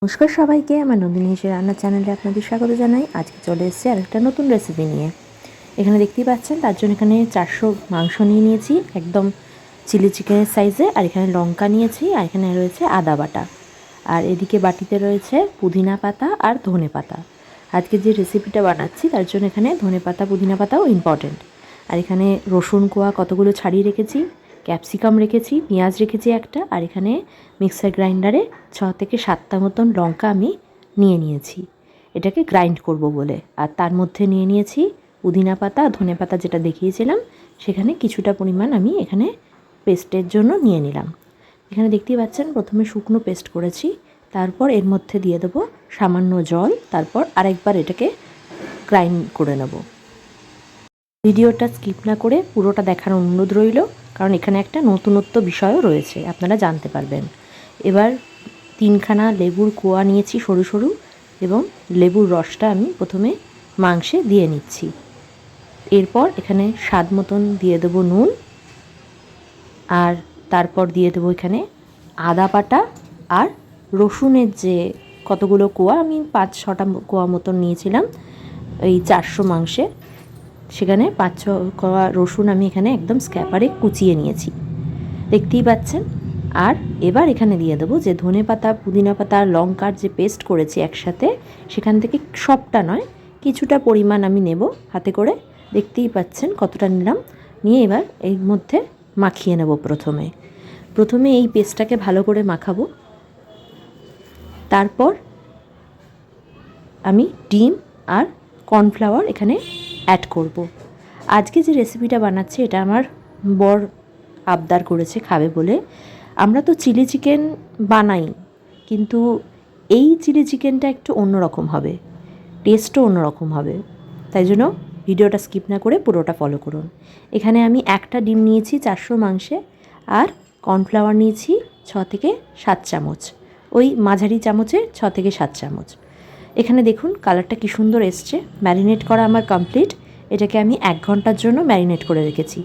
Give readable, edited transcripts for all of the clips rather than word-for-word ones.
নমস্কার সবাইকে, আমার নন্দিনী হেসের রান্নার চ্যানেলে আপনাদের স্বাগত জানাই। আজকে চলে এসেছি আরেকটা নতুন রেসিপি নিয়ে। এখানে দেখতেই পাচ্ছেন, তার জন্য এখানে 400 মাংস নিয়ে নিয়েছি, একদম চিলি চিকেনের সাইজে। আর এখানে লঙ্কা নিয়েছি, আর এখানে রয়েছে আদা বাটা, আর এদিকে বাটিতে রয়েছে পুদিনা পাতা আর ধনে পাতা। আজকে যে রেসিপিটা বানাচ্ছি তার জন্য এখানে ধনে পাতা পুদিনা পাতাও ইম্পর্টেন্ট। আর এখানে রসুন কোয়া কতগুলো ছাড়িয়ে রেখেছি, ক্যাপসিকাম রেখেছি, পেঁয়াজ রেখেছি একটা, আর এখানে মিক্সার গ্রাইন্ডারে 6 থেকে 7টা মতন লঙ্কা আমি নিয়ে নিয়েছি এটাকে গ্রাইন্ড করব বলে। আর তার মধ্যে নিয়ে নিয়েছি পুদিনা পাতা ধনে পাতা, যেটা দেখিয়েছিলাম সেখানে কিছুটা পরিমাণ আমি এখানে পেস্টের জন্য নিয়ে নিলাম। এখানে দেখতেই পাচ্ছেন প্রথমে শুকনো পেস্ট করেছি, তারপর এর মধ্যে দিয়ে দেবো সামান্য জল, তারপর আরেকবার এটাকে গ্রাইন্ড করে নেব। ভিডিওটা স্কিপ না করে পুরোটা দেখার অনুরোধ রইল, কারণ এখানে একটা নতুনত্ব বিষয়ও রয়েছে, আপনারা জানতে পারবেন। এবার 3খানা লেবুর কোয়া নিয়েছি সরু সরু, এবং লেবুর রসটা আমি প্রথমে মাংসে দিয়ে নিচ্ছি। এরপর এখানে স্বাদ মতন দিয়ে দেবো নুন, আর তারপর দিয়ে দেবো এখানে আদা বাটা আর রসুনের যে কতগুলো কোয়া, আমি 5-6টা কোয়া মতন নিয়েছিলাম এই 400 মাংসে, সেখানে 5-6 কোয়া রসুন আমি এখানে একদম স্ক্যাপারে কুচিয়ে নিয়েছি, দেখতেই পাচ্ছেন। আর এবার এখানে দিয়ে দেবো যে ধনে পাতা পুদিনা পাতা আর লঙ্কার যে পেস্ট করেছি একসাথে, সেখান থেকে সবটা নয় কিছুটা পরিমাণ আমি নেব হাতে করে, দেখতেই পাচ্ছেন কতটা নিলাম। নিয়ে এবার এর মধ্যে মাখিয়ে নেব। প্রথমে এই পেস্টটাকে ভালো করে মাখাবো, তারপর আমি ডিম আর কর্নফ্লাওয়ার এখানে অ্যাড করব। আজকে যে রেসিপিটা বানাচ্ছি এটা আমার বর আবদার করেছে খাবে বলে। আমরা তো চিলি চিকেন বানাই, কিন্তু এই চিলি চিকেনটা একটু অন্যরকম হবে, টেস্টও অন্যরকম হবে, তাই জন্য ভিডিওটা স্কিপ না করে পুরোটা ফলো করুন। এখানে আমি একটা ডিম নিয়েছি 400 মাংসে, আর কর্নফ্লাওয়ার নিয়েছি 6 থেকে 7 চামচ, ওই মাঝারি চামচে 6 থেকে 7 চামচ। এখানে দেখুন কালারটা কি সুন্দর এসছে। ম্যারিনেট করা আমার কমপ্লিট। এটাকে আমি 1 ঘন্টার জন্য ম্যারিনেট করে রেখেছি।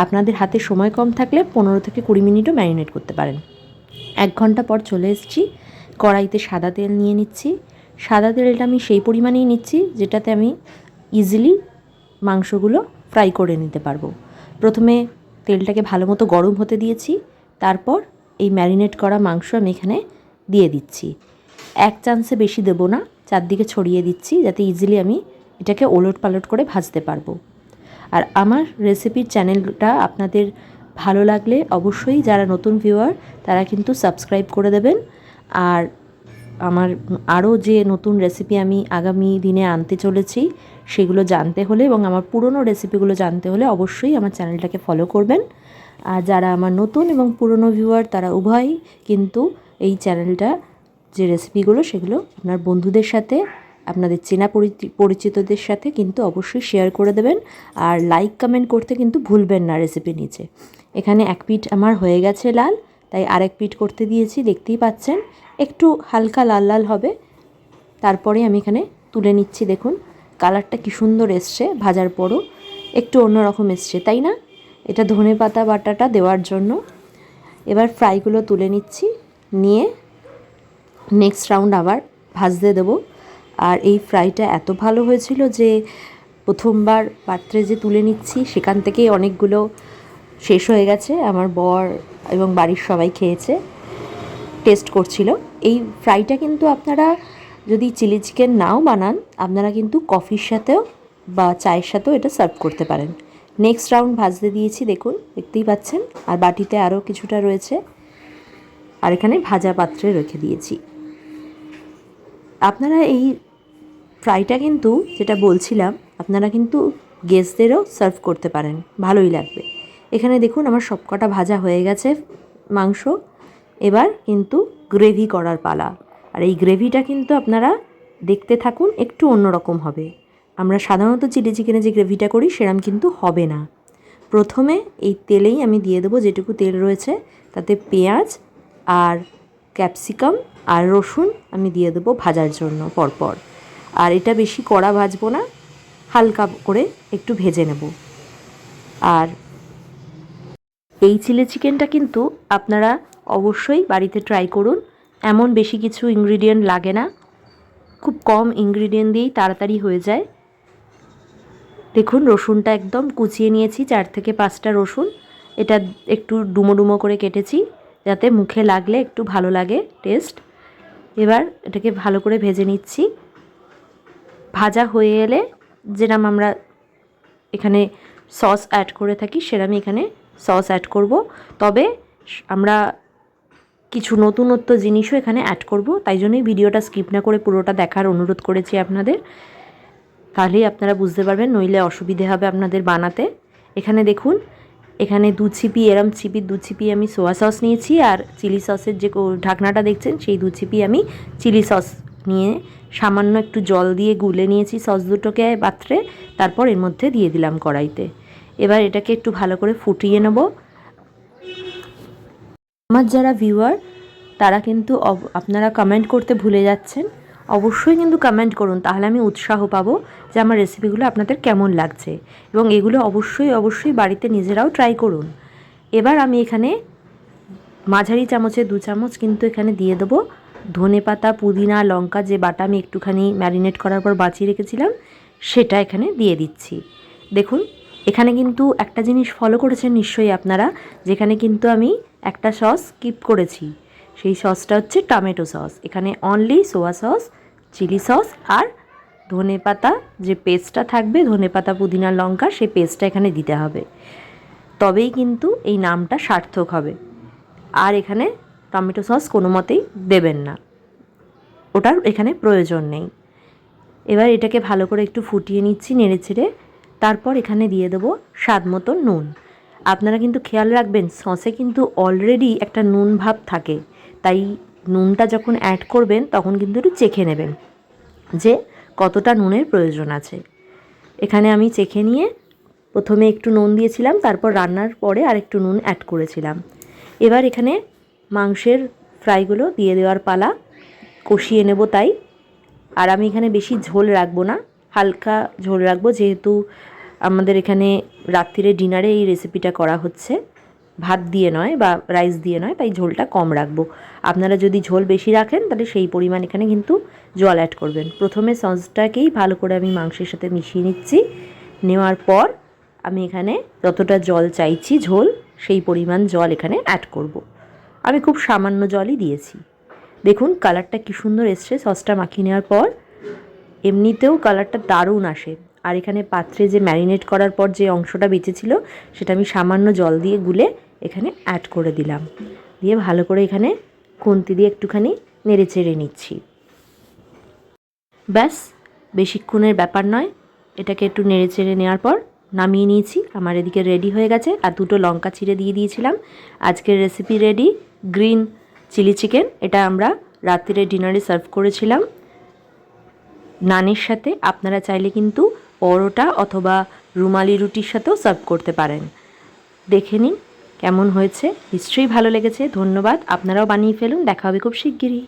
আপনাদের হাতে সময় কম থাকলে 15 থেকে 20 মিনিটও ম্যারিনেট করতে পারেন। 1 ঘন্টা পর চলে এসেছি। কড়াইতে সাদা তেল নিয়ে নিচ্ছি। সাদা তেলটা আমি সেই পরিমাণেই নিচ্ছি যেটাতে আমি ইজিলি মাংসগুলো ফ্রাই করে নিতে পারবো। প্রথমে তেলটাকে ভালো মতো গরম হতে দিয়েছি, তারপর এই ম্যারিনেট করা মাংস আমি এখানে দিয়ে দিচ্ছি। 1 চামচে বেশি দেবো না, চারদিকে ছড়িয়ে দিচ্ছি যাতে ইজিলি আমি এটাকে ওলট পালট করে ভাজতে পারবো। আর আমার রেসিপির চ্যানেলটা আপনাদের ভালো লাগলে অবশ্যই যারা নতুন ভিউয়ার তারা কিন্তু সাবস্ক্রাইব করে দেবেন। আর আমার আরও যে নতুন রেসিপি আমি আগামী দিনে আনতে চলেছি সেগুলো জানতে হলে, এবং আমার পুরনো রেসিপিগুলো জানতে হলে অবশ্যই আমার চ্যানেলটাকে ফলো করবেন। আর যারা আমার নতুন এবং পুরনো ভিউয়ার তারা উভয়ই কিন্তু এই চ্যানেলটা যে রেসিপিগুলো সেগুলো আপনার বন্ধুদের সাথে, আপনাদের চেনা পরিচিতদের সাথে কিন্তু অবশ্যই শেয়ার করে দেবেন। আর লাইক কমেন্ট করতে কিন্তু ভুলবেন না রেসিপি নিচে। এখানে 1 পিঠ আমার হয়ে গেছে লাল, তাই আরেক পিঠ করতে দিয়েছি, দেখতেই পাচ্ছেন একটু হালকা লাল লাল হবে। তারপরে আমি এখানে তুলে নিচ্ছি। দেখুন কালারটা কি সুন্দর এসছে, ভাজার পরও একটু অন্যরকম এসছে, তাই না? এটা ধনে পাতা বাটাটা দেওয়ার জন্য। এবার ফ্রাইগুলো তুলে নিচ্ছি, নিয়ে নেক্সট রাউন্ড আবার ভাজতে দেবো। আর এই ফ্রাইটা এত ভালো হয়েছিল যে প্রথমবার পাত্রে যে তুলে নিচ্ছি সেখান থেকেই অনেকগুলো শেষ হয়ে গেছে। আমার বর এবং বাড়ির সবাই খেয়েছে, টেস্ট করছিল। এই ফ্রাইটা কিন্তু আপনারা যদি চিলি চিকেন নাও বানান, আপনারা কিন্তু কফির সাথেও বা চায়ের সাথেও এটা সার্ভ করতে পারেন। নেক্সট রাউন্ড ভাজতে দিয়েছি, দেখুন দেখতেই পাচ্ছেন। আর বাটিতে আরও কিছুটা রয়েছে, আর এখানে ভাজা পাত্রে রেখে দিয়েছি। আপনারা এই ফ্রাইটা কিন্তু যেটা বলছিলাম, আপনারা কিন্তু গেস্টদেরও সার্ভ করতে পারেন, ভালোই লাগবে। এখানে দেখুন আমার সবকটা ভাজা হয়ে গেছে মাংস। এবার কিন্তু গ্রেভি করার পালা। আর এই গ্রেভিটা কিন্তু আপনারা দেখতে থাকুন, একটু অন্যরকম হবে। আমরা সাধারণত চিলি চিকেনে যে গ্রেভিটা করি সেরকম কিন্তু হবে না। প্রথমে এই তেলেই আমি দিয়ে দেবো, যেটুকু তেল রয়েছে তাতে পেঁয়াজ আর ক্যাপসিকাম আর রসুন আমি দিয়ে দেবো ভাজার জন্য পরপর। আর এটা বেশি কড়া ভাজবো না, হালকা করে একটু ভেজে নেব। আর এই চিলি চিকেনটা কিন্তু আপনারা অবশ্যই বাড়িতে ট্রাই করুন। এমন বেশি কিছু ইনগ্রিডিয়েন্ট লাগে না, খুব কম ইনগ্রিডিয়েন্ট দিয়েই তাড়াতাড়ি হয়ে যায়। দেখুন রসুনটা একদম কুচিয়ে নিয়েছি, 4 থেকে 5টা রসুন। এটা একটু ডুমো ডুমো করে কেটেছি যাতে মুখে লাগলে একটু ভালো লাগে টেস্ট। এবার এটাকে ভালো করে ভেজে নিচ্ছি। ভাজা হয়ে এলে যেরকম আমরা এখানে সস অ্যাড করে থাকি সেরকমই এখানে সস অ্যাড করব। তবে আমরা কিছু নতুনত্ব জিনিসও এখানে অ্যাড করব, তাই জন্যই ভিডিওটা স্কিপ না করে পুরোটা দেখার অনুরোধ করেছি আপনাদের। তাহলেই আপনারা বুঝতে পারবেন, নইলে অসুবিধে হবে আপনাদের বানাতে। এখানে দেখুন, এখানে 2 ছিপি, এরম ছিপির 2 ছিপি আমি সোয়া সস নিয়েছি, আর চিলি সসের যে ঢাকনাটা দেখছেন সেই 2 ছিপি আমি চিলি সস নিয়ে সামান্য একটু জল দিয়ে গুলে নিয়েছি সস দুটোকে পাত্রে, তারপর এর মধ্যে দিয়ে দিলাম কড়াইতে। এবার এটাকে একটু ভালো করে ফুটিয়ে নেব। আমার যারা ভিউয়ার তারা কিন্তু আপনারা কমেন্ট করতে ভুলে যাচ্ছেন, অবশ্যই কিন্তু কমেন্ট করুন, তাহলে আমি উৎসাহ পাবো যে আমার রেসিপিগুলো আপনাদের কেমন লাগছে, এবং এগুলো অবশ্যই বাড়িতে নিজেরাও ট্রাই করুন। এবার আমি এখানে মাঝারি চামচে 2 চামচ কিন্তু এখানে দিয়ে দেবো ধনেপাতা, পুদিনা, লঙ্কা যে বাটা আমি একটুখানি ম্যারিনেট করার পর বাঁচিয়ে রেখেছিলাম সেটা এখানে দিয়ে দিচ্ছি। দেখুন এখানে কিন্তু একটা জিনিস ফলো করেছেন নিশ্চয়ই আপনারা, যেখানে কিন্তু আমি একটা সস স্কিপ করেছি, সেই সসটা হচ্ছে টমেটো সস। এখানে only soya sauce, chilli sauce আর ধনেপাতা যে পেস্টটা থাকবে, ধনেপাতা, পুদিনা, লঙ্কা, সেই পেস্টটা এখানে দিতে হবে, তবেই কিন্তু এই নামটা সার্থক হবে। আর এখানে টমেটো সস কোনো মতেই দেবেন না, ওটার এখানে প্রয়োজন নেই। এবার এটাকে ভালো করে একটু ফুটিয়ে নিচ্ছি নেড়ে ছেড়ে। তারপর এখানে দিয়ে দেবো স্বাদ মতো নুন। আপনারা কিন্তু খেয়াল রাখবেন, সসে কিন্তু অলরেডি একটা নুন ভাব থাকে, তাই নুনটা যখন অ্যাড করবেন তখন কিন্তু একটু চেখে নেবেন যে কতটা নুনের প্রয়োজন আছে। এখানে আমি চেখে নিয়ে প্রথমে একটু নুন দিয়েছিলাম, তারপর রান্নার পরে আরেকটু নুন অ্যাড করেছিলাম। এবার এখানে মাংসের ফ্রাইগুলো দিয়ে দেওয়ার পালা, কষিয়ে নেব তাই। আর আমি এখানে বেশি ঝোল রাখবো না, হালকা ঝোল রাখবো, যেহেতু আমাদের এখানে রাত্রিরে ডিনারে এই রেসিপিটা করা হচ্ছে, ভাত দিয়ে নয় বা রাইস দিয়ে নয়, তাই ঝোলটা কম রাখবো। আপনারা যদি ঝোল বেশি রাখেন তাহলে সেই পরিমাণ এখানে কিন্তু জল অ্যাড করবেন। প্রথমে সসটাকেই ভালো করে আমি মাংসের সাথে মিশিয়ে নিচ্ছি, নেওয়ার পর আমি এখানে যতটা জল চাইছি ঝোল, সেই পরিমাণ জল এখানে অ্যাড করব। আমি খুব সামান্য জলই দিয়েছি। দেখুন কালারটা কী সুন্দর এসছে সসটা মাখিয়ে নেওয়ার পর, এমনিতেও কালারটা দারুণ আসে। আর এখানে পাত্রে যে ম্যারিনেট করার পর যে অংশটা বেঁচেছিল সেটা আমি সামান্য জল দিয়ে গুলে এখানে অ্যাড করে দিলাম, দিয়ে ভালো করে এখানে খুন্তি দিয়ে একটুখানি নেড়ে চেড়ে নিচ্ছি। ব্যাস, বেশিক্ষণের ব্যাপার নয়, এটাকে একটু নেড়ে চেড়ে নেওয়ার পর নামিয়ে নিয়েছি। আমার এদিকে রেডি হয়ে গেছে, আর 2টো লঙ্কা চিড়ে দিয়ে দিয়েছিলাম। আজকের recipe ready, green chilli chicken. এটা আমরা রাত্রিরে ডিনারে সার্ভ করেছিলাম নানের সাথে। আপনারা চাইলে কিন্তু পরোটা অথবা রুমালি রুটির সাথেও সার্ভ করতে পারেন। দেখে নিন কেমন হয়েছে, নিশ্চয়ই ভালো লেগেছে। ধন্যবাদ, আপনারাও বানিয়ে ফেলুন। দেখা হবে খুব শিগগিরই।